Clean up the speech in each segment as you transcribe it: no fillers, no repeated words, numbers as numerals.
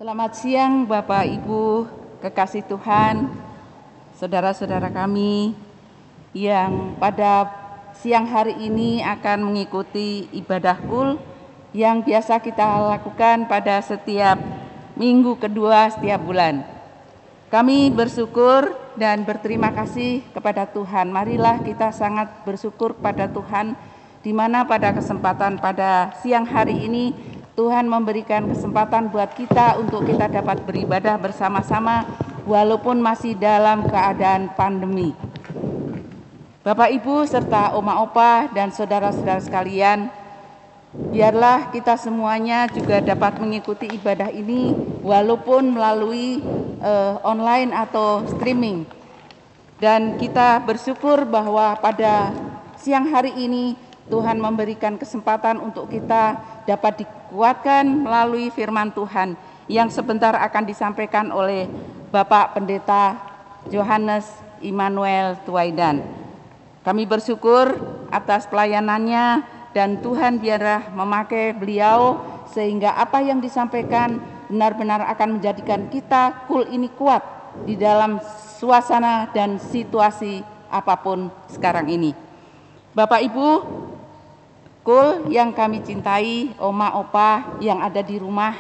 Selamat siang Bapak Ibu kekasih Tuhan, saudara-saudara kami yang pada siang hari ini akan mengikuti ibadah KUL yang biasa kita lakukan pada setiap minggu kedua setiap bulan. Kami bersyukur dan berterima kasih kepada Tuhan. Marilah kita sangat bersyukur kepada Tuhan di mana pada kesempatan pada siang hari ini Tuhan memberikan kesempatan buat kita untuk kita dapat beribadah bersama-sama walaupun masih dalam keadaan pandemi. Bapak Ibu serta oma opa dan saudara-saudara sekalian, biarlah kita semuanya juga dapat mengikuti ibadah ini walaupun melalui online atau streaming. Dan kita bersyukur bahwa pada siang hari ini Tuhan memberikan kesempatan untuk kita dapat dikuatkan melalui firman Tuhan yang sebentar akan disampaikan oleh Bapak Pendeta Johannes Immanuel Tuaidan. Kami bersyukur atas pelayanannya dan Tuhan biarlah memakai beliau sehingga apa yang disampaikan benar-benar akan menjadikan kita KUL ini kuat di dalam suasana dan situasi apapun sekarang ini. Bapak Ibu KUL yang kami cintai, oma opa yang ada di rumah,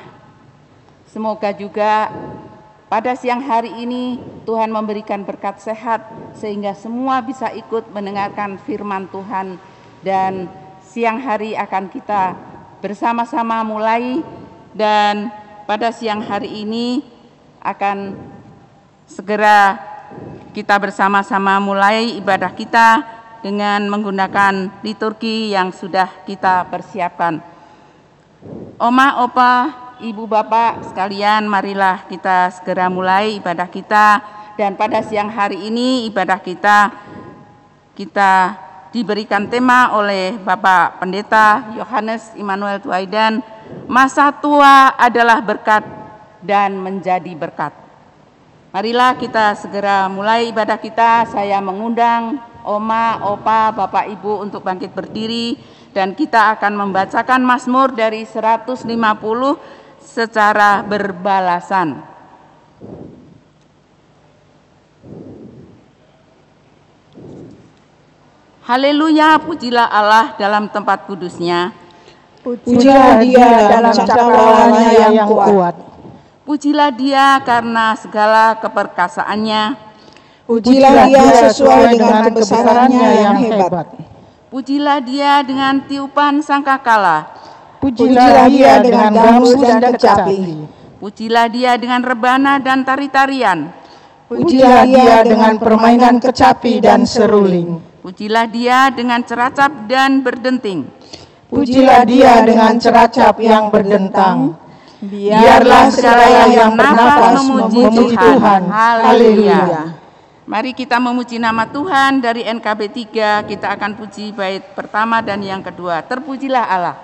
semoga juga pada siang hari ini Tuhan memberikan berkat sehat sehingga semua bisa ikut mendengarkan firman Tuhan, dan siang hari akan kita bersama-sama mulai, dan pada siang hari ini akan segera kita bersama-sama mulai ibadah kita dengan menggunakan liturgi yang sudah kita persiapkan. Oma, opa, ibu, bapak sekalian, marilah kita segera mulai ibadah kita. Dan pada siang hari ini ibadah kita diberikan tema oleh Bapak Pendeta Johannes Immanuel Tuaidan, masa tua adalah berkat dan menjadi berkat. Marilah kita segera mulai ibadah kita. Saya mengundang oma, opa, bapak, ibu untuk bangkit berdiri dan kita akan membacakan Mazmur dari 150 secara berbalasan. Haleluya, pujilah Allah dalam tempat kudusnya. Pujilah Dia dalam cakrawannya yang kuat. Pujilah Dia karena segala keperkasaannya. Pujilah Dia sesuai dengan kebesarannya yang hebat. Pujilah Dia dengan tiupan sangkakala. Pujilah Dia dengan gambus dan kecapi. Pujilah Dia dengan rebana dan tari-tarian. Pujilah Dia dengan permainan kecapi dan seruling. Pujilah Dia dengan ceracap dan berdenting. Pujilah Dia dengan ceracap yang berdentang. Biarlah segala yang bernafas memuji Tuhan. Haleluya. Mari kita memuji nama Tuhan. Dari NKB 3 kita akan puji bait pertama dan yang kedua. Terpujilah Allah.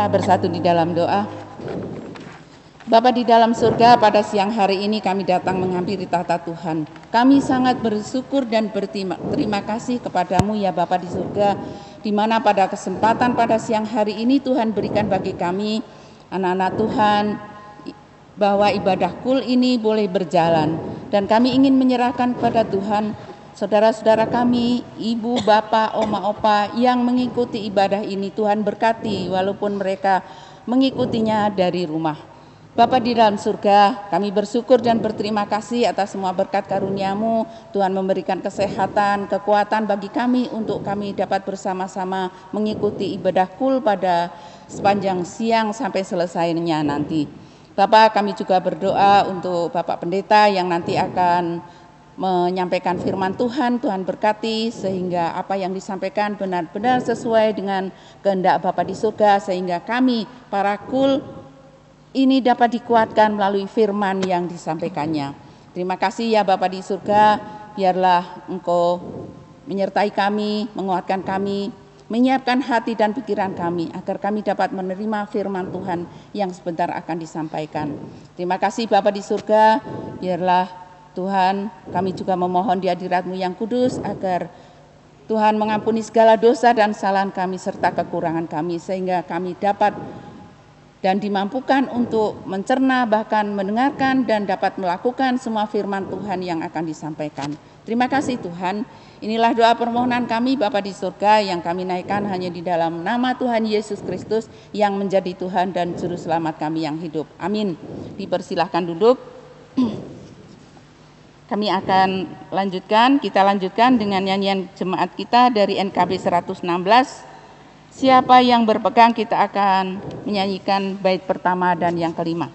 Bersatu di dalam doa. Bapa di dalam surga, pada siang hari ini kami datang menghampiri tahta Tuhan. Kami sangat bersyukur dan berterima kasih kepadamu ya Bapa di surga, di mana pada kesempatan pada siang hari ini Tuhan berikan bagi kami anak-anak Tuhan bahwa ibadah kul ini boleh berjalan, dan kami ingin menyerahkan kepada Tuhan saudara-saudara kami, ibu, bapak, oma, opa yang mengikuti ibadah ini. Tuhan berkati walaupun mereka mengikutinya dari rumah. Bapa di dalam surga, kami bersyukur dan berterima kasih atas semua berkat karunia-Mu. Tuhan memberikan kesehatan, kekuatan bagi kami untuk kami dapat bersama-sama mengikuti ibadah kul pada sepanjang siang sampai selesainya nanti. Bapak, kami juga berdoa untuk Bapak Pendeta yang nanti akan menyampaikan firman Tuhan. Tuhan berkati sehingga apa yang disampaikan benar-benar sesuai dengan kehendak Bapa di surga, sehingga kami para kul ini dapat dikuatkan melalui firman yang disampaikannya. Terima kasih ya Bapa di surga, biarlah Engkau menyertai kami, menguatkan kami, menyiapkan hati dan pikiran kami agar kami dapat menerima firman Tuhan yang sebentar akan disampaikan. Terima kasih Bapa di surga, biarlah Tuhan, kami juga memohon di hadirat-Mu yang kudus agar Tuhan mengampuni segala dosa dan kesalahan kami serta kekurangan kami, sehingga kami dapat dan dimampukan untuk mencerna, bahkan mendengarkan dan dapat melakukan semua firman Tuhan yang akan disampaikan. Terima kasih Tuhan. Inilah doa permohonan kami Bapa di surga yang kami naikkan hanya di dalam nama Tuhan Yesus Kristus yang menjadi Tuhan dan Juru Selamat kami yang hidup. Amin. Dipersilahkan duduk. Kami akan kita lanjutkan dengan nyanyian jemaat kita dari NKB 116. Siapa yang berpegang, kita akan menyanyikan bait pertama dan yang kelima.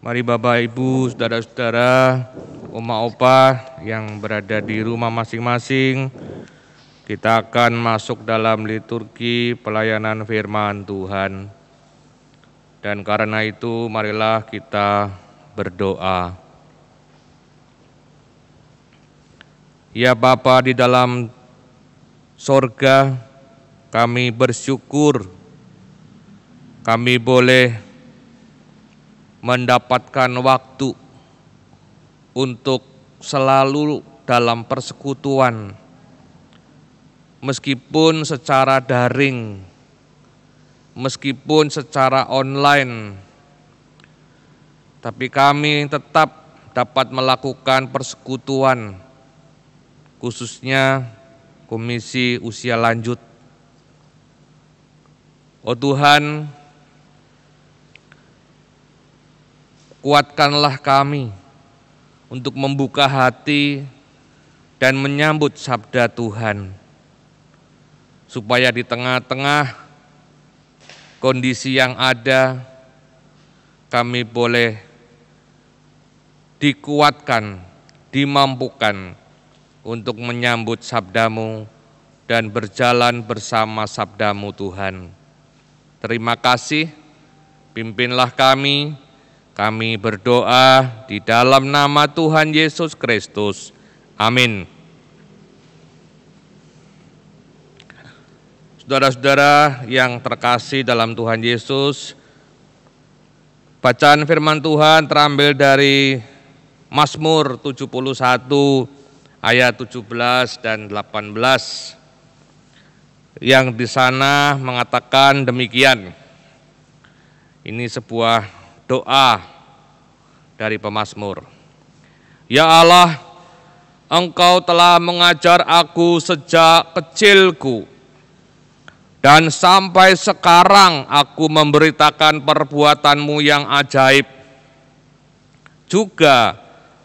Mari Bapak, Ibu, Saudara-saudara, Oma Opa yang berada di rumah masing-masing, kita akan masuk dalam liturgi pelayanan firman Tuhan. Dan karena itu marilah kita berdoa. Ya Bapa di dalam sorga, kami bersyukur kami boleh mendapatkan waktu untuk selalu dalam persekutuan, meskipun secara daring, meskipun secara online, tapi kami tetap dapat melakukan persekutuan, khususnya Komisi Usia Lanjut. Oh Tuhan, kuatkanlah kami untuk membuka hati dan menyambut sabda Tuhan, supaya di tengah-tengah kondisi yang ada, kami boleh dikuatkan, dimampukan untuk menyambut sabda-Mu dan berjalan bersama sabda-Mu Tuhan. Terima kasih, pimpinlah kami berdoa di dalam nama Tuhan Yesus Kristus. Amin. Saudara-saudara yang terkasih dalam Tuhan Yesus, bacaan firman Tuhan terambil dari Mazmur 71 ayat 17 dan 18. Yang di sana mengatakan demikian. Ini sebuah doa dari pemazmur. Ya Allah, Engkau telah mengajar aku sejak kecilku, dan sampai sekarang aku memberitakan perbuatan-Mu yang ajaib, juga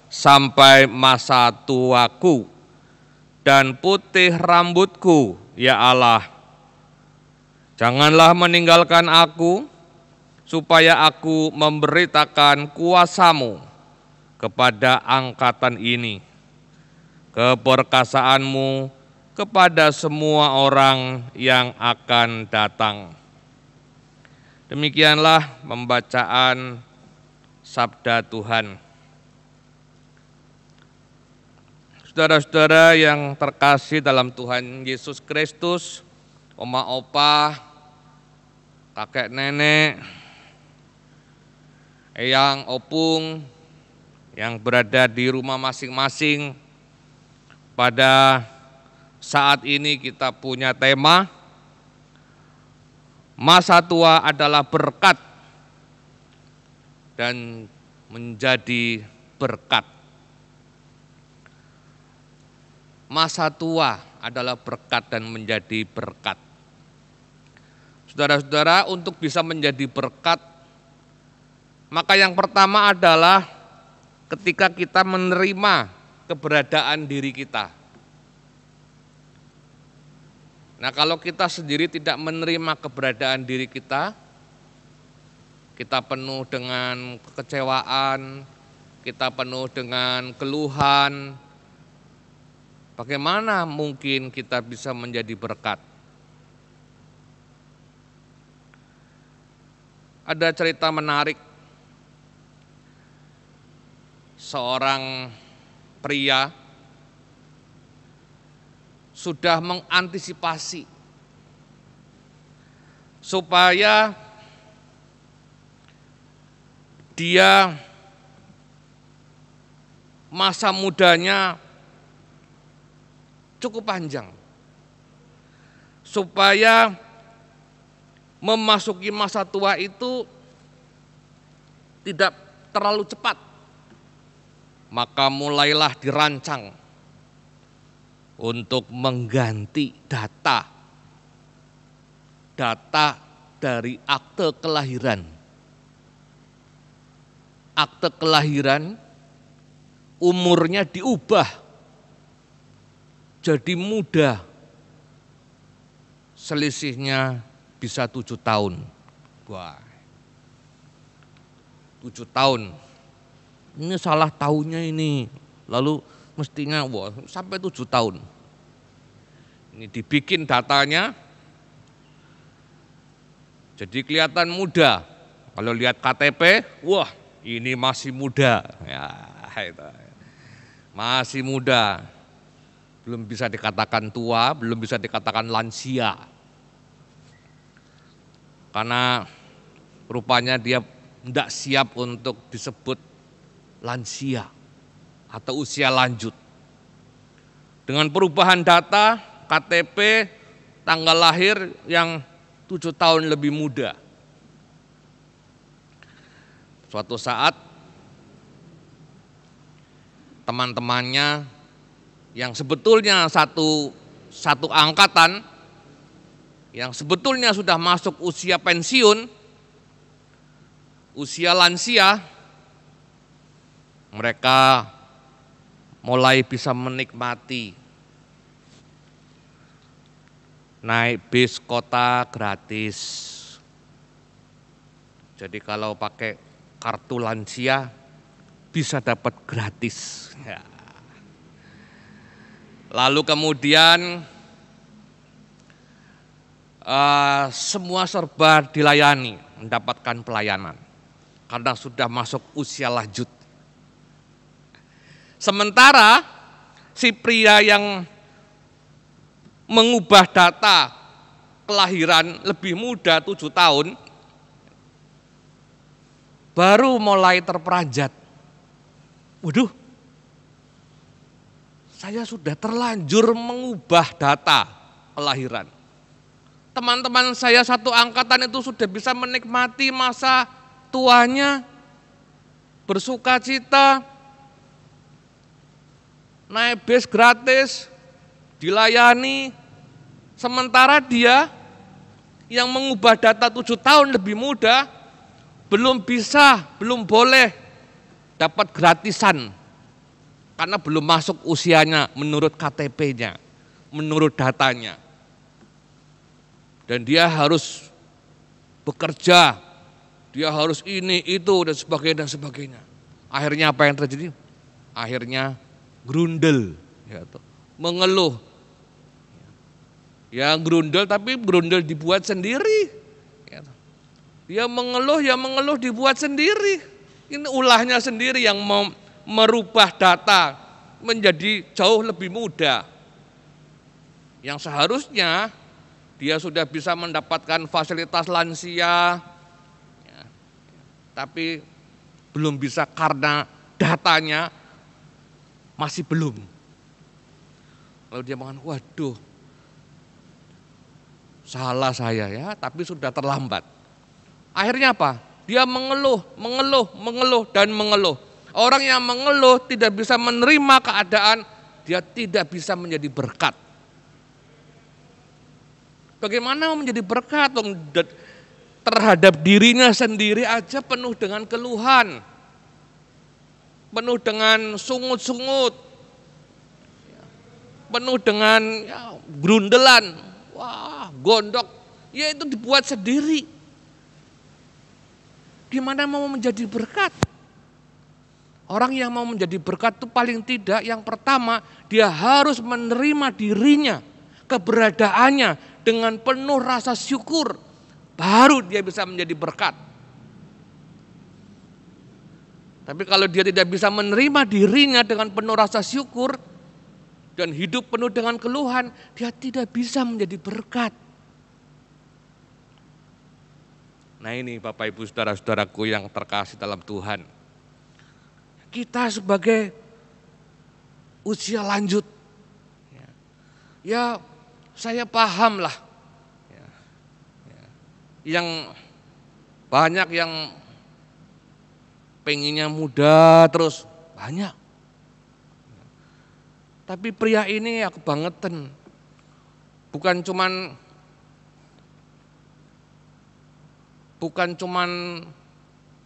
sampai masa tuaku dan putih rambutku, ya Allah. Janganlah meninggalkan aku, supaya aku memberitakan kuasa-Mu kepada angkatan ini, keperkasaan-Mu kepada semua orang yang akan datang. Demikianlah pembacaan sabda Tuhan. Saudara-saudara yang terkasih dalam Tuhan Yesus Kristus, oma opa, kakek nenek, eyang opung yang berada di rumah masing-masing, pada saat ini kita punya tema, masa tua adalah berkat dan menjadi berkat. Masa tua adalah berkat dan menjadi berkat. Saudara-saudara, untuk bisa menjadi berkat, maka yang pertama adalah ketika kita menerima keberadaan diri kita. Nah, kalau kita sendiri tidak menerima keberadaan diri kita penuh dengan kekecewaan, kita penuh dengan keluhan, bagaimana mungkin kita bisa menjadi berkat? Ada cerita menarik, seorang pria sudah mengantisipasi supaya dia masa mudanya cukup panjang, supaya memasuki masa tua itu tidak terlalu cepat. Maka mulailah dirancang untuk mengganti data dari akte kelahiran. Akte kelahiran umurnya diubah jadi muda, selisihnya bisa 7 tahun. Wah, 7 tahun. Ini salah tahunnya ini. Lalu mestinya sampai 7 tahun. Ini dibikin datanya, jadi kelihatan muda. Kalau lihat KTP, wah ini masih muda. Ya, itu. Masih muda. Belum bisa dikatakan tua, belum bisa dikatakan lansia. Karena rupanya dia tidak siap untuk disebut lansia atau usia lanjut. Dengan perubahan data, KTP, tanggal lahir yang 7 tahun lebih muda. Suatu saat teman-temannya yang sebetulnya satu angkatan, yang sebetulnya sudah masuk usia pensiun, usia lansia, mereka mulai bisa menikmati naik bis kota gratis. Jadi kalau pakai kartu lansia bisa dapat gratis. Ya. Lalu kemudian semua serba dilayani, mendapatkan pelayanan karena sudah masuk usia lanjut. Sementara si pria yang mengubah data kelahiran lebih muda 7 tahun baru mulai terperanjat. Waduh, saya sudah terlanjur mengubah data kelahiran. Teman-teman saya satu angkatan itu sudah bisa menikmati masa tuanya, bersuka cita, naik bis gratis, dilayani. Sementara dia yang mengubah data 7 tahun lebih muda, belum bisa, belum boleh dapat gratisan. Karena belum masuk usianya menurut KTP-nya, menurut datanya. Dan dia harus bekerja, dia harus ini, itu, dan sebagainya, dan sebagainya. Akhirnya apa yang terjadi? Akhirnya grundel, mengeluh. Ya grundel, tapi grundel dibuat sendiri. Dia mengeluh, ya mengeluh dibuat sendiri. Ini ulahnya sendiri yang merubah data menjadi jauh lebih mudah. Yang seharusnya dia sudah bisa mendapatkan fasilitas lansia, ya, tapi belum bisa karena datanya masih belum. Lalu dia mengatakan, waduh, salah saya ya, tapi sudah terlambat. Akhirnya apa? Dia mengeluh, dan mengeluh. Orang yang mengeluh tidak bisa menerima keadaan, dia tidak bisa menjadi berkat. Bagaimana menjadi berkat? Terhadap dirinya sendiri aja penuh dengan keluhan, penuh dengan sungut-sungut, penuh dengan grundelan, wah gondok, ya itu dibuat sendiri. Gimana mau menjadi berkat? Orang yang mau menjadi berkat itu paling tidak yang pertama dia harus menerima dirinya, keberadaannya dengan penuh rasa syukur, baru dia bisa menjadi berkat. Tapi kalau dia tidak bisa menerima dirinya dengan penuh rasa syukur dan hidup penuh dengan keluhan, dia tidak bisa menjadi berkat. Nah ini Bapak Ibu Saudara-saudaraku yang terkasih dalam Tuhan. Kita sebagai usia lanjut, ya saya paham lah, yang banyak yang pengennya muda terus, banyak. Tapi pria ini aku bangetan, bukan cuman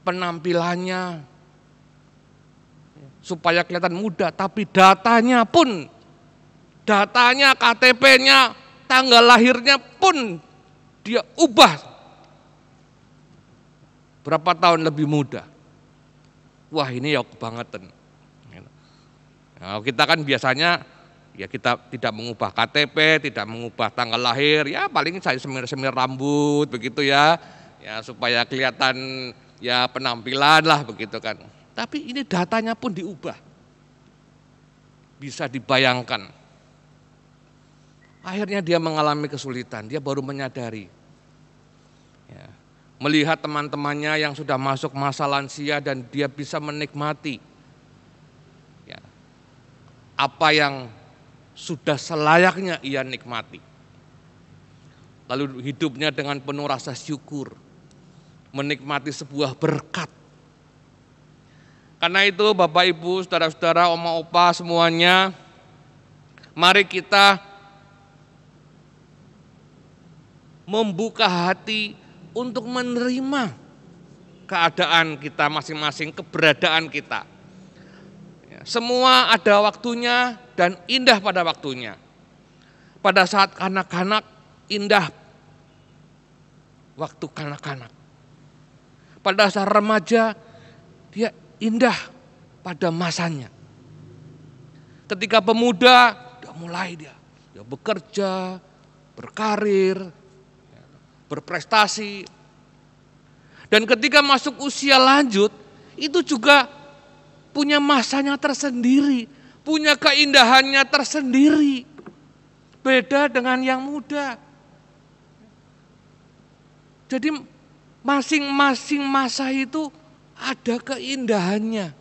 penampilannya supaya kelihatan muda, tapi datanya pun, KTP-nya, tanggal lahirnya pun dia ubah berapa tahun lebih muda. Wah ini ya kebangetan. Nah, kita kan biasanya ya kita tidak mengubah KTP, tidak mengubah tanggal lahir, ya paling saya semir-semir rambut begitu ya supaya kelihatan ya penampilan lah begitu kan. Tapi ini datanya pun diubah. Bisa dibayangkan. Akhirnya dia mengalami kesulitan, dia baru menyadari. Ya, melihat teman-temannya yang sudah masuk masa lansia dan dia bisa menikmati ya, apa yang sudah selayaknya ia nikmati. Lalu hidupnya dengan penuh rasa syukur, menikmati sebuah berkat. Karena itu Bapak Ibu, saudara-saudara, oma opa semuanya, mari kita membuka hati untuk menerima keadaan kita masing-masing, keberadaan kita. Semua ada waktunya dan indah pada waktunya. Pada saat kanak-kanak, indah waktu kanak-kanak. Pada saat remaja, dia indah pada masanya. Ketika pemuda, dia bekerja, berkarir, berprestasi. Dan ketika masuk usia lanjut, itu juga punya masanya tersendiri, punya keindahannya tersendiri. Beda dengan yang muda. Jadi masing-masing masa itu ada keindahannya.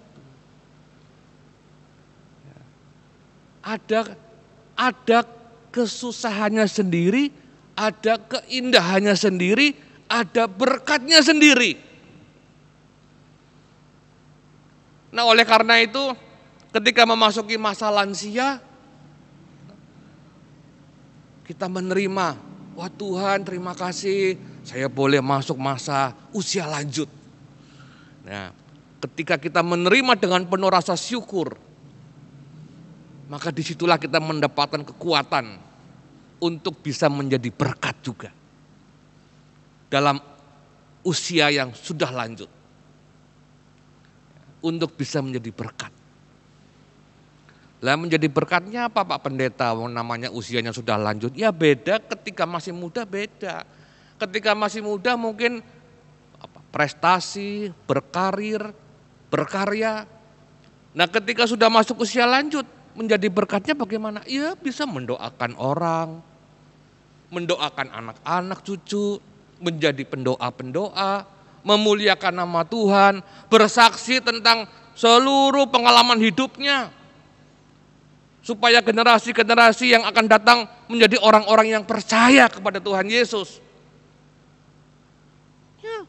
Ada kesusahannya sendiri, ada keindahannya sendiri, ada berkatnya sendiri. Nah, oleh karena itu ketika memasuki masa lansia, kita menerima, wah Tuhan terima kasih, saya boleh masuk masa usia lanjut. Nah, ketika kita menerima dengan penuh rasa syukur, maka disitulah kita mendapatkan kekuatan untuk bisa menjadi berkat juga dalam usia yang sudah lanjut. Untuk bisa menjadi berkat. Lah menjadi berkatnya apa Pak Pendeta? Namanya usianya sudah lanjut. Ya beda, ketika masih muda beda. Ketika masih muda mungkin prestasi, berkarir, berkarya. Nah ketika sudah masuk usia lanjut, menjadi berkatnya bagaimana? Ya bisa mendoakan orang, mendoakan anak-anak cucu, menjadi pendoa-pendoa, memuliakan nama Tuhan, bersaksi tentang seluruh pengalaman hidupnya. Supaya generasi-generasi yang akan datang menjadi orang-orang yang percaya kepada Tuhan Yesus. Ya,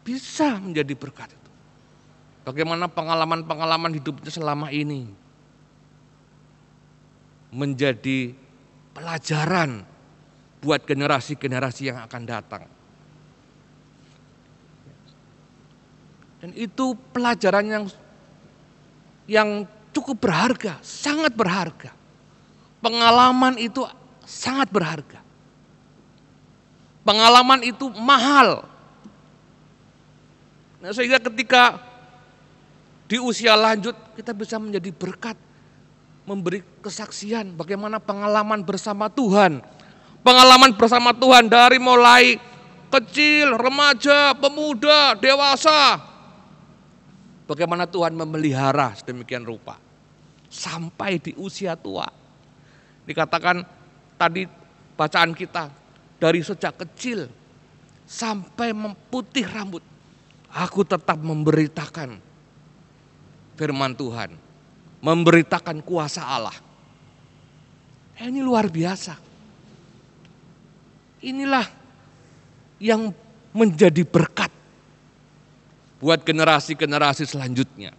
bisa menjadi berkat itu. Bagaimana pengalaman-pengalaman hidupnya selama ini menjadi pelajaran buat generasi-generasi yang akan datang. Dan itu pelajaran yang cukup berharga, sangat berharga. Pengalaman itu sangat berharga. Pengalaman itu mahal. Nah, sehingga ketika di usia lanjut kita bisa menjadi berkat, memberi kesaksian bagaimana pengalaman bersama Tuhan. Pengalaman bersama Tuhan dari mulai kecil, remaja, pemuda, dewasa. Bagaimana Tuhan memelihara sedemikian rupa. Sampai di usia tua. Dikatakan tadi bacaan kita, dari sejak kecil sampai memutih rambut, aku tetap memberitakan firman Tuhan, memberitakan kuasa Allah. Ini luar biasa. Inilah yang menjadi berkat buat generasi-generasi selanjutnya.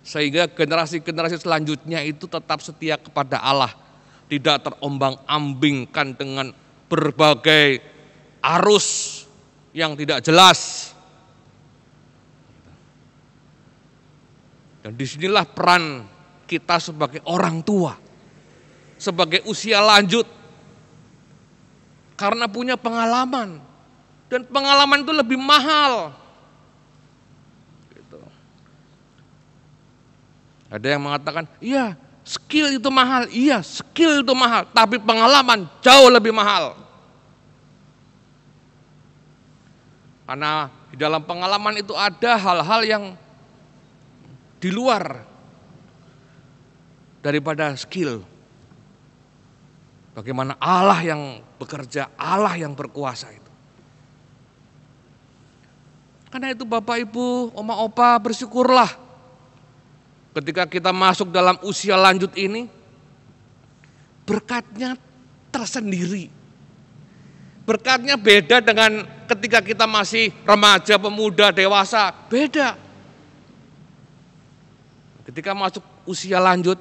Sehingga generasi-generasi selanjutnya itu tetap setia kepada Allah. Tidak terombang-ambingkan dengan berbagai arus yang tidak jelas. Dan disinilah peran kita sebagai orang tua. Sebagai usia lanjut. Karena punya pengalaman. Dan pengalaman itu lebih mahal. Ada yang mengatakan, iya skill itu mahal, iya skill itu mahal, tapi pengalaman jauh lebih mahal. Karena di dalam pengalaman itu ada hal-hal yang di luar daripada skill. Bagaimana Allah yang bekerja, Allah yang berkuasa itu. Karena itu Bapak Ibu, Oma Opa, bersyukurlah ketika kita masuk dalam usia lanjut ini, berkatnya tersendiri. Berkatnya beda dengan ketika kita masih remaja, pemuda, dewasa, beda. Ketika masuk usia lanjut,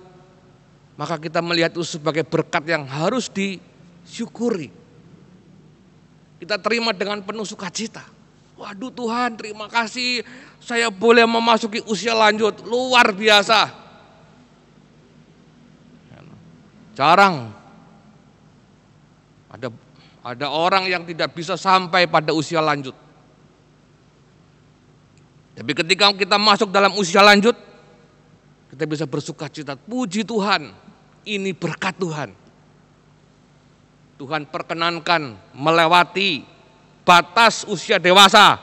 maka kita melihat itu sebagai berkat yang harus disyukuri. Kita terima dengan penuh sukacita. Waduh Tuhan, terima kasih saya boleh memasuki usia lanjut, luar biasa. Jarang ada orang yang tidak bisa sampai pada usia lanjut. Tapi ketika kita masuk dalam usia lanjut, kita bisa bersukacita, puji Tuhan, ini berkat Tuhan. Tuhan perkenankan melewati batas usia dewasa,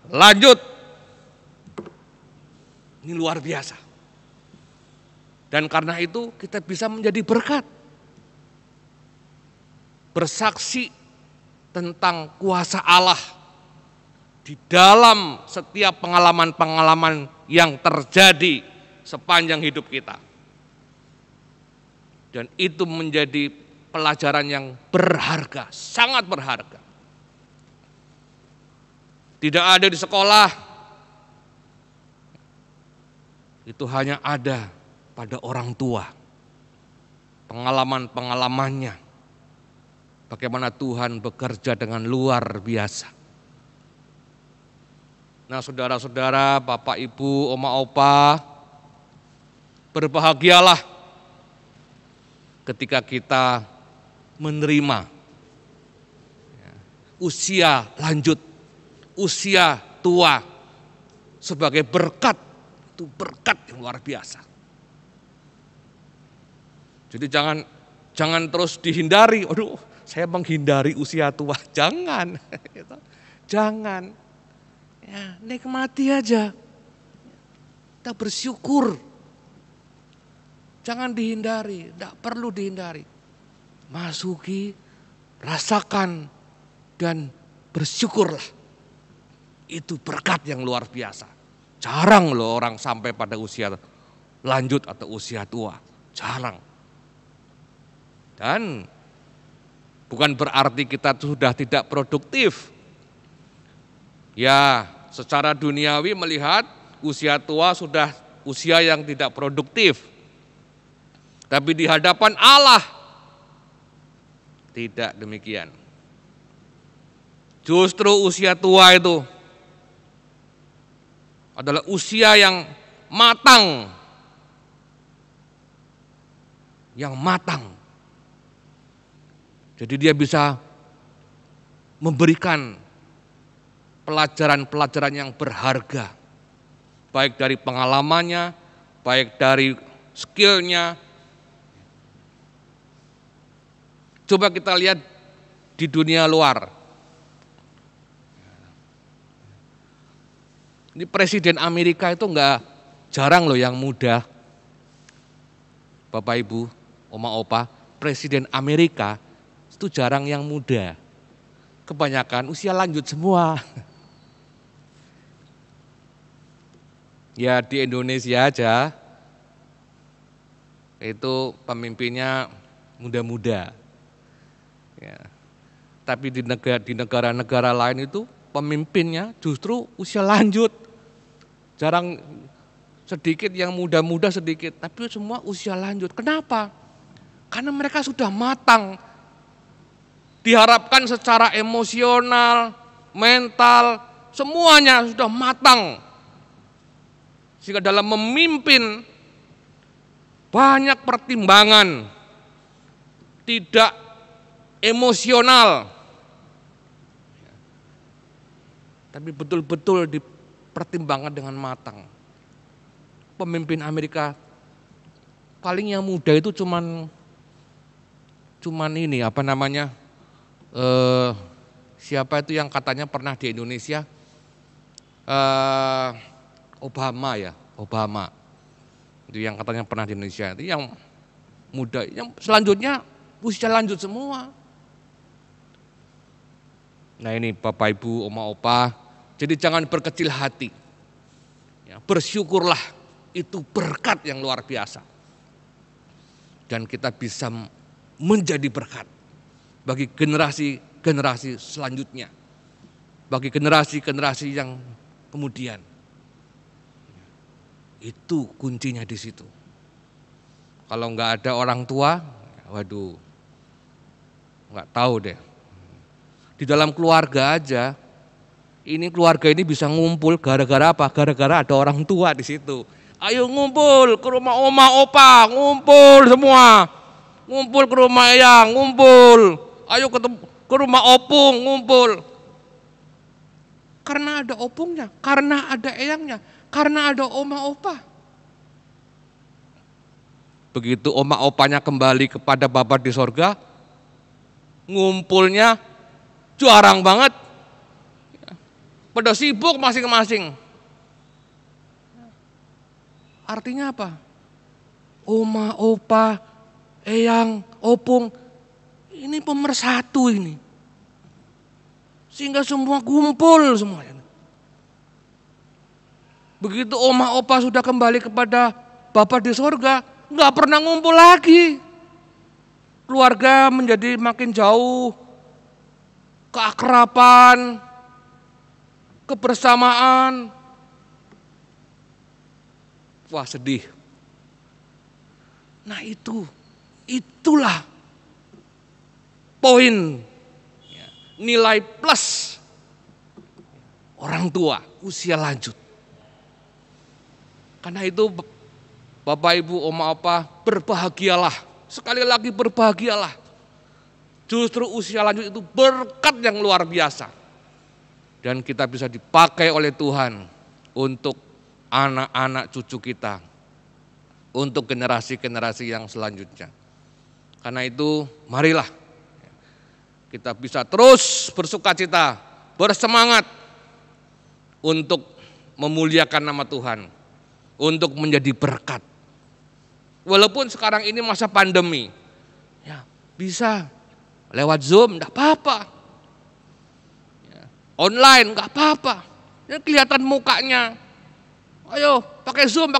lanjut. Ini luar biasa. Dan karena itu kita bisa menjadi berkat. Bersaksi tentang kuasa Allah di dalam setiap pengalaman-pengalaman yang terjadi sepanjang hidup kita. Dan itu menjadi pelajaran yang berharga, sangat berharga. Tidak ada di sekolah, itu hanya ada pada orang tua. Pengalaman-pengalamannya, bagaimana Tuhan bekerja dengan luar biasa. Nah saudara-saudara, Bapak Ibu, Oma Opa, berbahagialah ketika kita menerima usia lanjut, usia tua sebagai berkat. Itu berkat yang luar biasa. Jadi jangan terus dihindari. Aduh, saya menghindari usia tua. Jangan. Jangan. Ya, nikmati aja. Kita bersyukur. Jangan dihindari, tidak perlu dihindari. Masuki, rasakan, dan bersyukurlah. Itu berkat yang luar biasa. Jarang loh orang sampai pada usia lanjut atau usia tua. Jarang. Dan bukan berarti kita sudah tidak produktif. Ya, secara duniawi melihat usia tua sudah usia yang tidak produktif. Tapi di hadapan Allah tidak demikian. Justru usia tua itu adalah usia yang matang. Yang matang. Jadi dia bisa memberikan pelajaran-pelajaran yang berharga. Baik dari pengalamannya, baik dari skillnya. Coba kita lihat di dunia luar. Ini presiden Amerika itu enggak jarang loh yang muda. Bapak Ibu, Oma Opa, presiden Amerika itu jarang yang muda. Kebanyakan usia lanjut semua. Ya di Indonesia aja, itu pemimpinnya muda-muda. Ya. Tapi di negara-negara lain itu pemimpinnya justru usia lanjut. Jarang, sedikit yang muda-muda sedikit, tapi semua usia lanjut. Kenapa? Karena mereka sudah matang. Diharapkan secara emosional, mental, semuanya sudah matang. Sehingga dalam memimpin banyak pertimbangan, tidak emosional, tapi betul-betul dipertimbangkan dengan matang. Pemimpin Amerika paling yang muda itu cuman ini apa namanya, siapa itu yang katanya pernah di Indonesia, Obama itu yang katanya pernah di Indonesia, itu yang muda, yang selanjutnya usia lanjut semua. Nah ini Bapak Ibu, Oma Opa, Jadi jangan berkecil hati. Ya, bersyukurlah, itu berkat yang luar biasa. Dan kita bisa menjadi berkat bagi generasi-generasi selanjutnya. Bagi generasi-generasi yang kemudian. Itu kuncinya di situ. Kalau nggak ada orang tua, waduh, nggak tahu deh. Di dalam keluarga aja, keluarga ini bisa ngumpul gara-gara apa? Gara-gara ada orang tua di situ. Ayo ngumpul ke rumah oma opa, ngumpul semua. Ngumpul ke rumah eyang, ngumpul. Ayo ke rumah opung, ngumpul. Karena ada opungnya, karena ada eyangnya, karena ada oma opa. Begitu oma opanya kembali kepada Bapa di sorga, ngumpulnya jarang banget. Pada sibuk masing-masing. Artinya apa? Oma, opa, eyang, opung, ini pemersatu ini. Sehingga semua kumpul semuanya. Begitu oma, opa sudah kembali kepada Bapa di sorga, nggak pernah ngumpul lagi. Keluarga menjadi makin jauh, keakraban, kebersamaan. Wah, sedih. Nah itulah poin nilai plus orang tua usia lanjut. Karena itu Bapak Ibu, Oma Opa, berbahagialah. Sekali lagi berbahagialah. Justru usia lanjut itu berkat yang luar biasa. Dan kita bisa dipakai oleh Tuhan untuk anak-anak cucu kita. Untuk generasi-generasi yang selanjutnya. Karena itu marilah kita bisa terus bersukacita, bersemangat untuk memuliakan nama Tuhan, untuk menjadi berkat. Walaupun sekarang ini masa pandemi, ya bisa lewat Zoom, enggak apa-apa. Ya, online enggak apa-apa. Ya, kelihatan mukanya. Ayo pakai Zoom.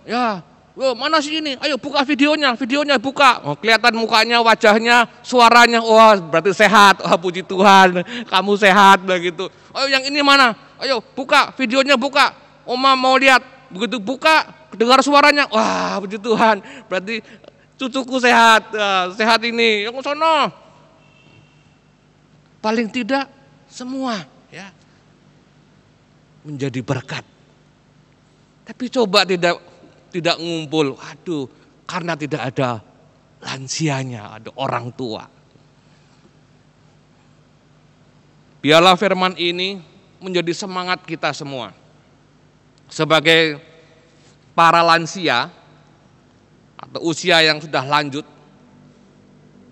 Ya, mana sih ini? Ayo buka videonya buka. Oh, kelihatan mukanya, wajahnya, suaranya. Wah, berarti sehat. Wah, puji Tuhan, kamu sehat begitu. Ayo yang ini mana? Ayo buka videonya buka. Oma mau lihat. Begitu buka, dengar suaranya. Wah, puji Tuhan. Berarti cucuku sehat. Sehat ini. Yang sono. Paling tidak semua ya menjadi berkat. Tapi coba tidak ngumpul, aduh, karena tidak ada lansianya, ada orang tua. Biarlah firman ini menjadi semangat kita semua. Sebagai para lansia atau usia yang sudah lanjut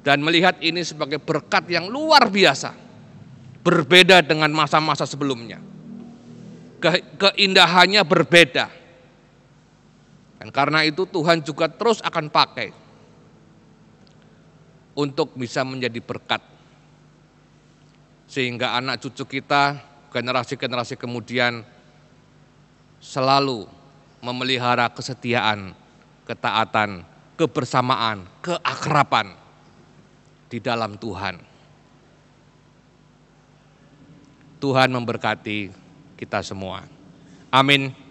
dan melihat ini sebagai berkat yang luar biasa. Berbeda dengan masa-masa sebelumnya. Keindahannya berbeda. Dan karena itu Tuhan juga terus akan pakai untuk bisa menjadi berkat. Sehingga anak cucu kita, generasi-generasi kemudian selalu memelihara kesetiaan, ketaatan, kebersamaan, keakraban di dalam Tuhan. Tuhan memberkati kita semua. Amin.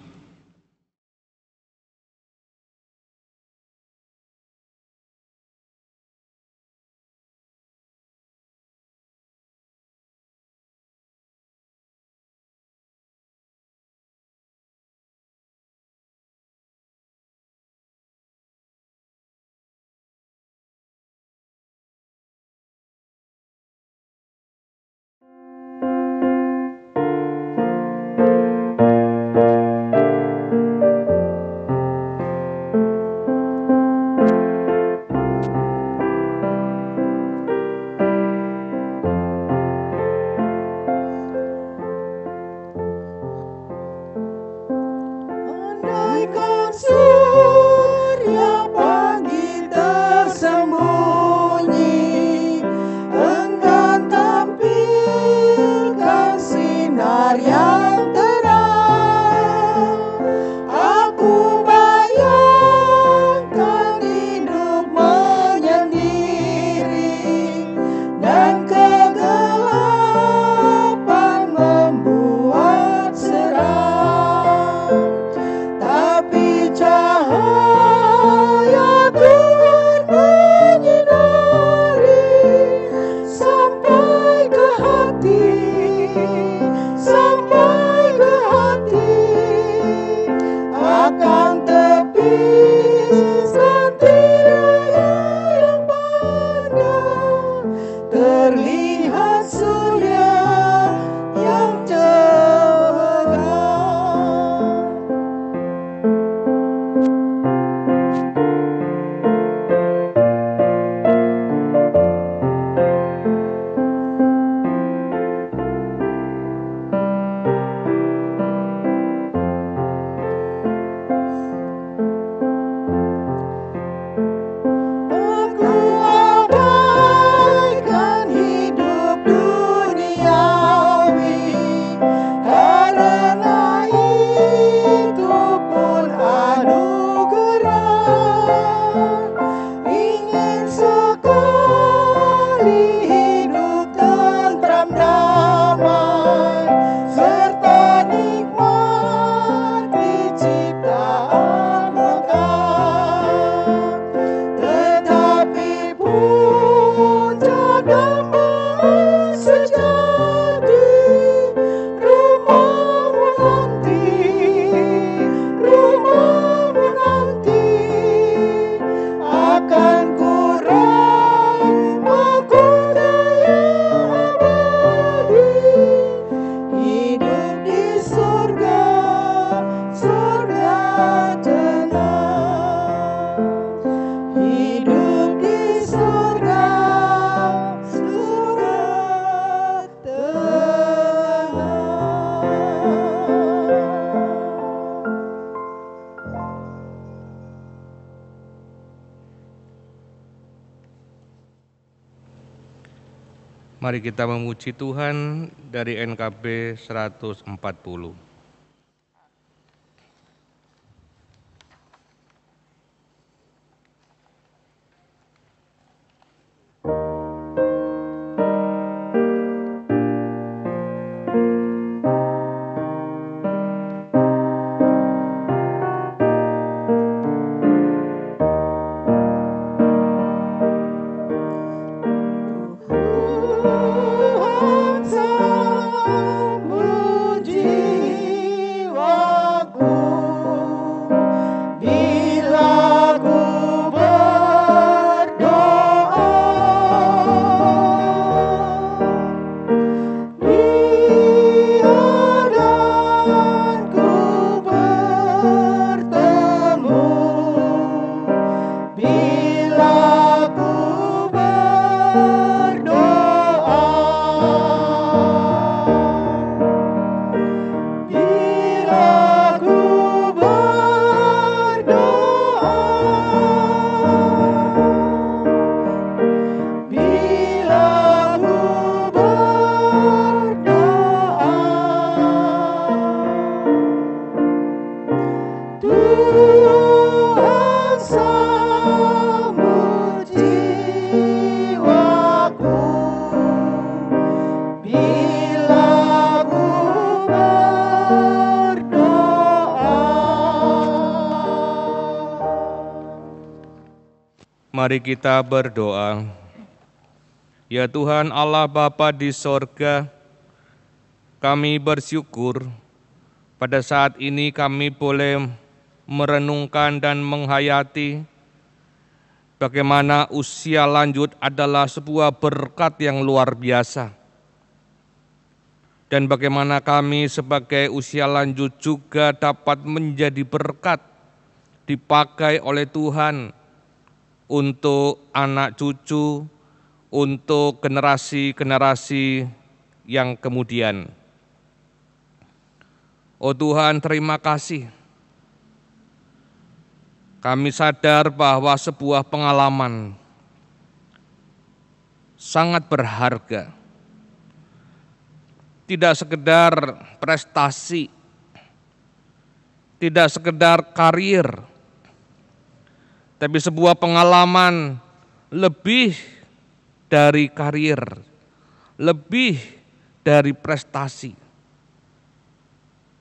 Mari kita memuji Tuhan dari NKB 140. Mari kita berdoa. Ya Tuhan Allah Bapa di sorga, kami bersyukur pada saat ini kami boleh merenungkan dan menghayati bagaimana usia lanjut adalah sebuah berkat yang luar biasa. Dan bagaimana kami sebagai usia lanjut juga dapat menjadi berkat dipakai oleh Tuhan untuk anak cucu, untuk generasi-generasi yang kemudian. Oh Tuhan, terima kasih. Kami sadar bahwa sebuah pengalaman sangat berharga. Tidak sekedar prestasi, tidak sekedar karir, tapi sebuah pengalaman lebih dari karir, lebih dari prestasi.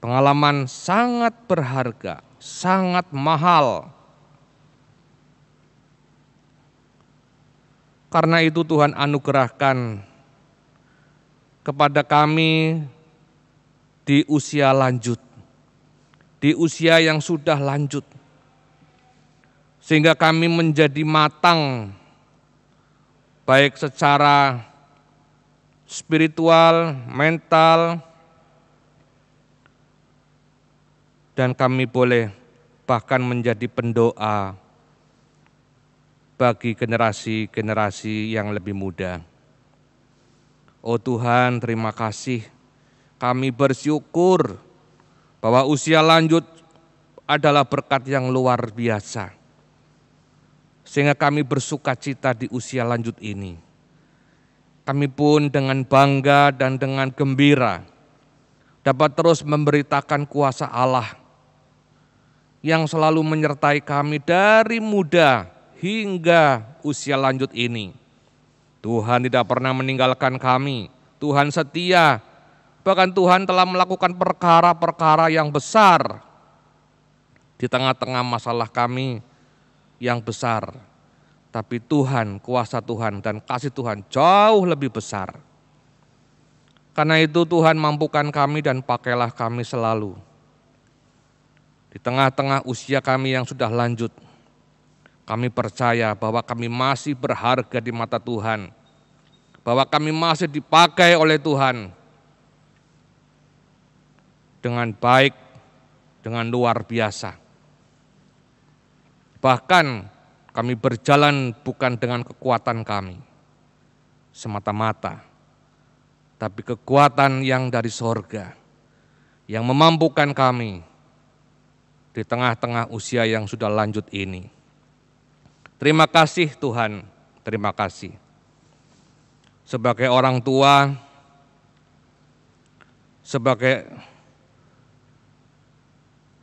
Pengalaman sangat berharga, sangat mahal. Karena itu Tuhan anugerahkan kepada kami di usia lanjut, di usia yang sudah lanjut, sehingga kami menjadi matang, baik secara spiritual, mental, dan kami boleh bahkan menjadi pendoa bagi generasi-generasi yang lebih muda. Oh Tuhan, terima kasih. Kami bersyukur bahwa usia lanjut adalah berkat yang luar biasa. Sehingga kami bersukacita di usia lanjut ini. Kami pun dengan bangga dan dengan gembira dapat terus memberitakan kuasa Allah yang selalu menyertai kami dari muda hingga usia lanjut ini. Tuhan tidak pernah meninggalkan kami, Tuhan setia, bahkan Tuhan telah melakukan perkara-perkara yang besar di tengah-tengah masalah kami yang besar. Tapi Tuhan, kuasa Tuhan dan kasih Tuhan jauh lebih besar. Karena itu Tuhan mampukan kami dan pakailah kami selalu. Di tengah-tengah usia kami yang sudah lanjut, kami percaya bahwa kami masih berharga di mata Tuhan. Bahwa kami masih dipakai oleh Tuhan dengan baik, dengan luar biasa. Bahkan kami berjalan bukan dengan kekuatan kami semata-mata, tapi kekuatan yang dari sorga, yang memampukan kami di tengah-tengah usia yang sudah lanjut ini. Terima kasih Tuhan, terima kasih. sebagai orang tua, sebagai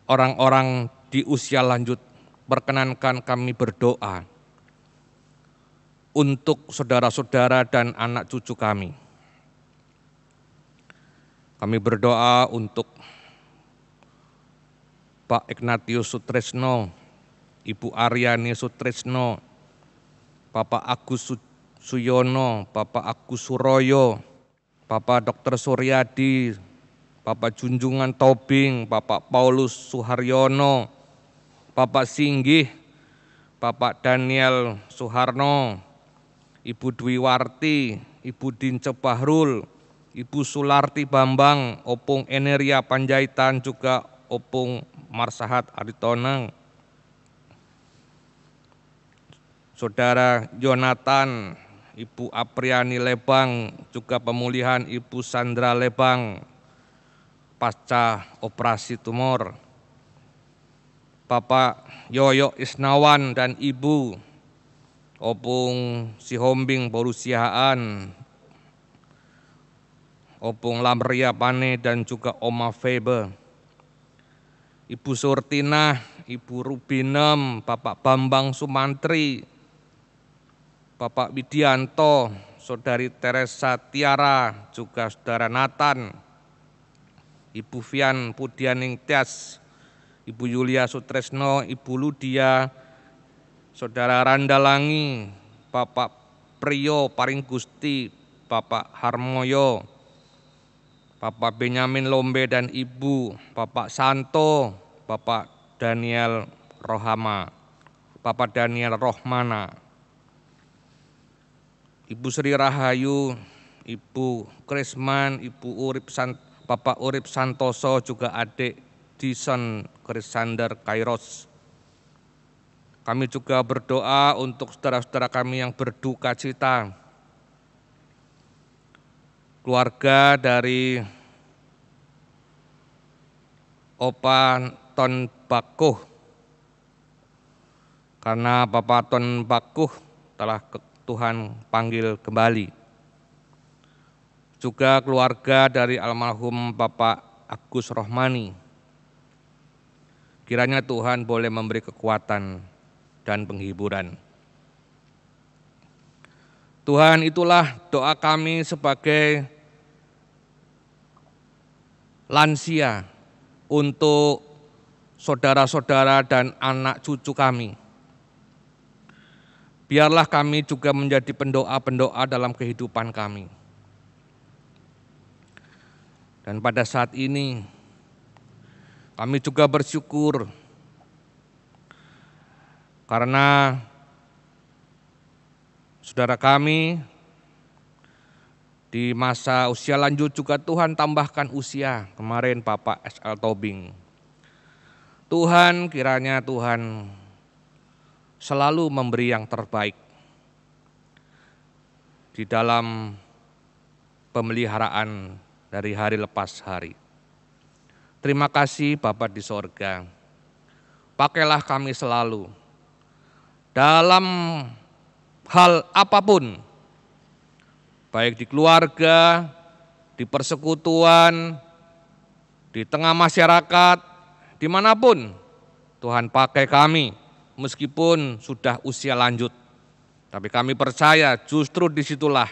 orang-orang di usia lanjut, perkenankan kami berdoa untuk saudara-saudara dan anak cucu kami. Kami berdoa untuk Pak Ignatius Sutrisno, Ibu Aryani Sutrisno, Bapak Agus Suyono, Bapak Agus Suroyo, Bapak Dr. Suryadi, Bapak Junjungan Tobing, Bapak Paulus Suharyono, Bapak Singgih, Bapak Daniel Suharno, Ibu Dwiwarti, Ibu Dince Bahrul, Ibu Sularti Bambang, Opung Eneria Panjaitan, juga Opung Marsahat Aritonang, Saudara Jonathan, Ibu Apriani Lebang, juga pemulihan Ibu Sandra Lebang pasca operasi tumor, Bapak Yoyo Isnawan dan Ibu Opung Sihombing Borusiaan, Opung Lamria Pane dan juga Oma Febe, Ibu Surtina, Ibu Rubinem, Bapak Bambang Sumantri, Bapak Widianto, Saudari Teresa Tiara, juga Saudara Nathan, Ibu Vian Pudianing Tias, Ibu Yulia Sutresno, Ibu Ludia, Saudara Randalangi, Bapak Priyo Paring Gusti, Bapak Harmoyo, Bapak Benyamin Lombe dan Ibu, Bapak Santo, Bapak Daniel Rohama, Bapak Daniel Rohmana, Ibu Sri Rahayu, Ibu Krisman, Bapak Urip Santoso, juga adik Dison Krisander Kairos. Kami juga berdoa untuk saudara-saudara kami yang berduka cita, keluarga dari Opa Ton Bakuh, karena Bapak Ton Bakuh telah Tuhan panggil kembali. Juga keluarga dari almarhum Bapak Agus Rohmani. Kiranya Tuhan boleh memberi kekuatan dan penghiburan. Tuhan, itulah doa kami sebagai lansia untuk saudara-saudara dan anak cucu kami. Biarlah kami juga menjadi pendoa-pendoa dalam kehidupan kami. Dan pada saat ini kami juga bersyukur karena saudara kami di masa usia lanjut juga Tuhan tambahkan usia. Kemarin Bapak S.L. Tobing. Tuhan, kiranya Tuhan selalu memberi yang terbaik di dalam pemeliharaan dari hari lepas hari. Terima kasih Bapa di sorga. Pakailah kami selalu dalam hal apapun, baik di keluarga, di persekutuan, di tengah masyarakat, dimanapun Tuhan pakai kami. Meskipun sudah usia lanjut, tapi kami percaya justru disitulah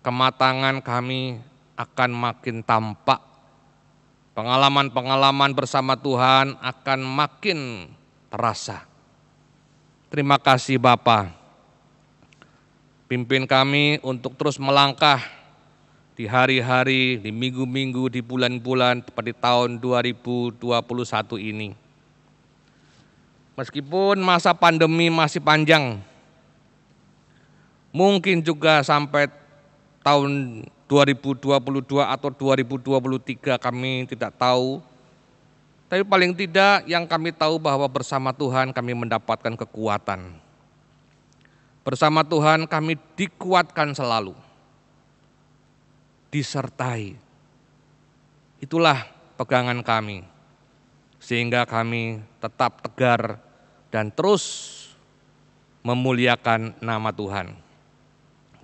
kematangan kami akan makin tampak. Pengalaman-pengalaman bersama Tuhan akan makin terasa. Terima kasih Bapa. Pimpin kami untuk terus melangkah di hari-hari, di minggu-minggu, di bulan-bulan seperti tahun 2021 ini. Meskipun masa pandemi masih panjang, mungkin juga sampai tahun 2022 atau 2023 kami tidak tahu. Tapi paling tidak yang kami tahu bahwa bersama Tuhan kami mendapatkan kekuatan. Bersama Tuhan kami dikuatkan selalu, disertai. Itulah pegangan kami, sehingga kami tetap tegar dan terus memuliakan nama Tuhan.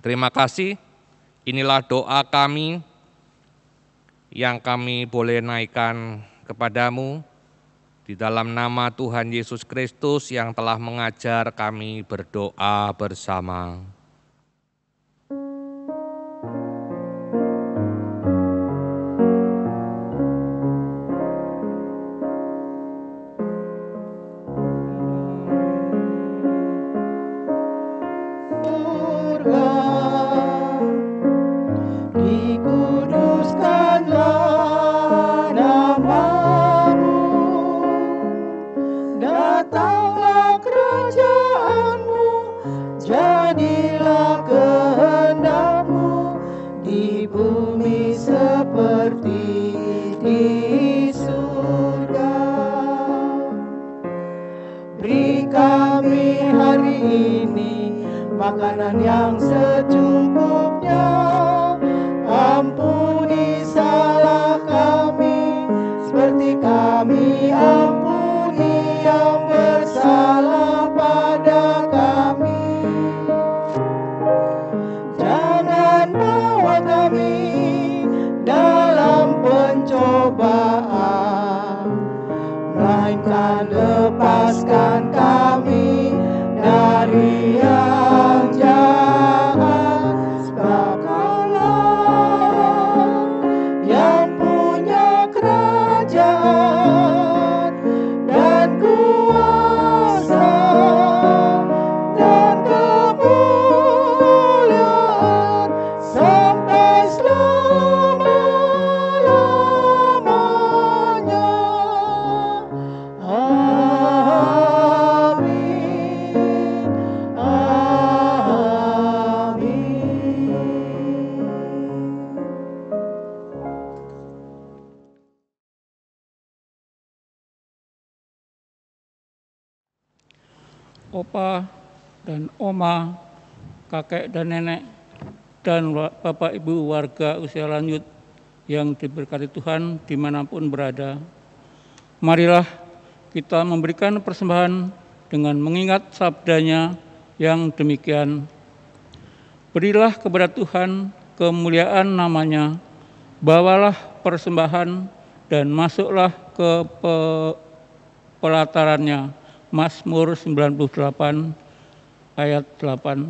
Terima kasih, inilah doa kami yang kami boleh naikkan kepadamu di dalam nama Tuhan Yesus Kristus yang telah mengajar kami berdoa bersama. Makanan yang secukupnya, ampuni salah kami, seperti kami ampuni yang bersalah pada kami. Jangan bawa kami dalam pencobaan, melainkan lepaskan kami dari yang jahat, sebab Kaulah yang punya kerajaan dan kuasa dan kemuliaan sampai selama-lamanya. Opa dan oma, kakek dan nenek, dan bapak ibu warga usia lanjut yang diberkati Tuhan dimanapun berada. Marilah kita memberikan persembahan dengan mengingat sabdanya yang demikian. Berilah kepada Tuhan kemuliaan namanya, bawalah persembahan dan masuklah ke pelatarannya. Mazmur 98 ayat 8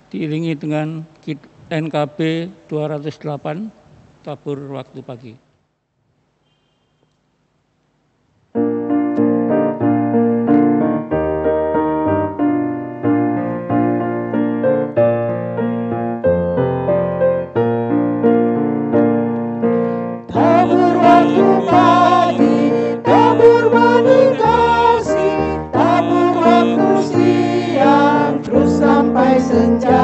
diiringi dengan NKB 208 tabur waktu pagi. Tabur waktu pagi, tabur benih kasih, tabur waktu siang, terus sampai senja.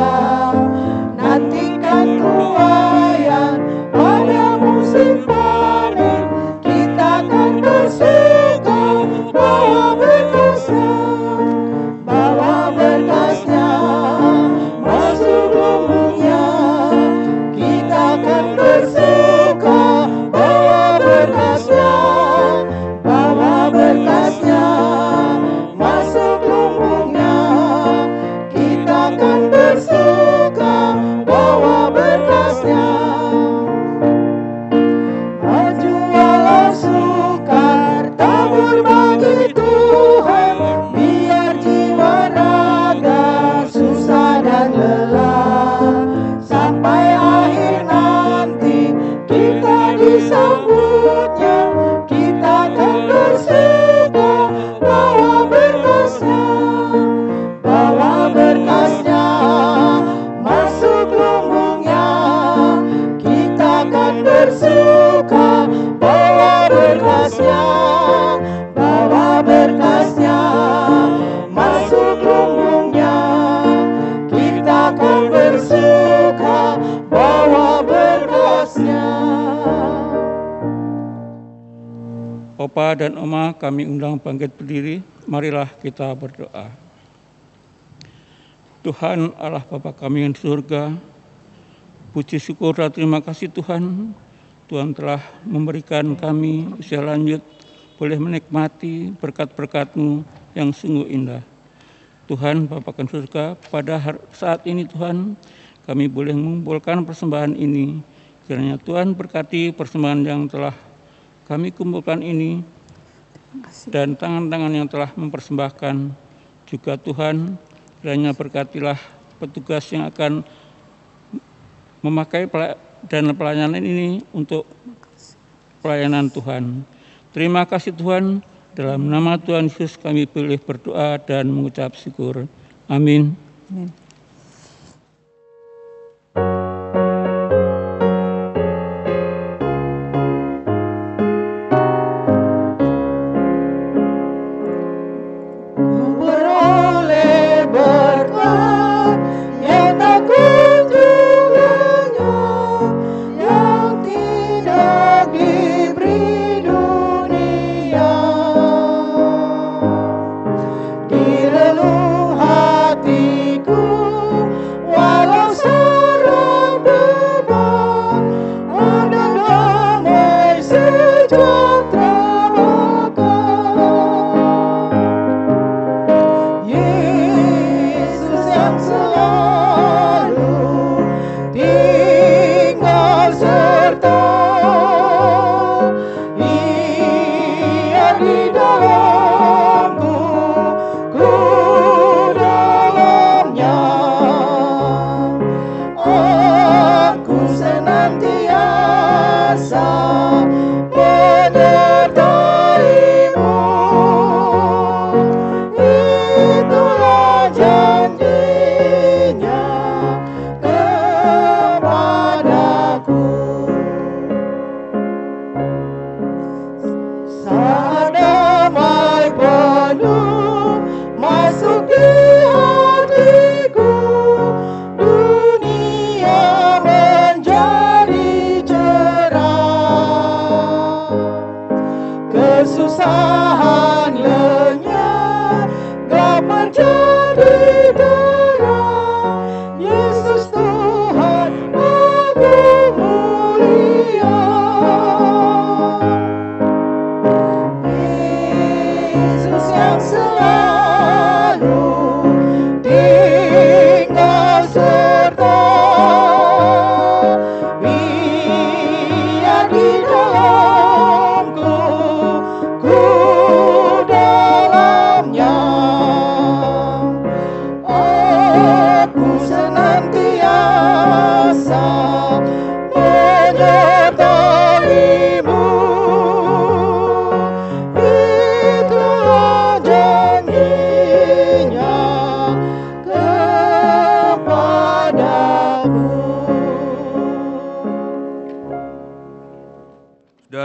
Nantikan tuaian pada musim panen, kita akan bersuka bawa berkasnya, masuk lumbungnya. Kita akan bersuka bawa berkasnya, masuk lumbungnya. Kita akan bersuka bawa berkasnya. Jualah sukar tabur bagi Tuhan, biar jiwa raga susah dan lelah. Sampai akhir nanti kita disambutnya, kita akan bersuka bawa berkasnya, masuk lumbungnya. Kita akan bersuka bawa berkasnya, masuk lumbungnya. Kita akan bersuka bawa berkasnya. Opa dan Oma kami undang bangkit berdiri, marilah kita berdoa. Tuhan Allah Bapa kami yang di surga, puji syukur dan terima kasih Tuhan. Tuhan telah memberikan kami usia lanjut boleh menikmati berkat-berkat-Mu yang sungguh indah. Tuhan Bapa di surga, pada saat ini Tuhan kami boleh mengumpulkan persembahan ini. Kiranya Tuhan berkati persembahan yang telah kami kumpulkan ini dan tangan-tangan yang telah mempersembahkan. Juga Tuhan, kiranya berkatilah petugas yang akan memakai dana pelayanan ini untuk pelayanan Tuhan. Terima kasih Tuhan, dalam nama Tuhan Yesus kami boleh berdoa dan mengucap syukur. Amin. Amin.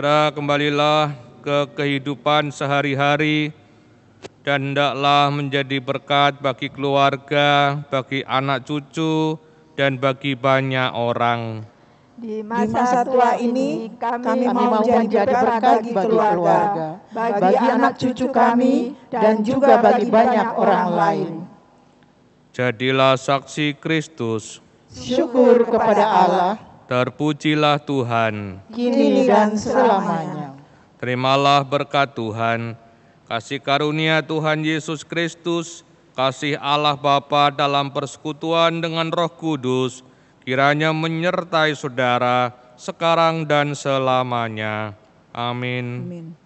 Saudara, kembalilah ke kehidupan sehari-hari dan hendaklah menjadi berkat bagi keluarga, bagi anak cucu, dan bagi banyak orang. Di masa tua ini kami mau menjadi berkat bagi keluarga, bagi anak cucu kami, dan juga bagi banyak orang lain. Jadilah saksi Kristus. Syukur kepada Allah, Terpujilah Tuhan. kini dan selamanya. Terimalah berkat Tuhan, kasih karunia Tuhan Yesus Kristus, kasih Allah Bapa dalam persekutuan dengan Roh Kudus, kiranya menyertai saudara sekarang dan selamanya. Amin. Amin.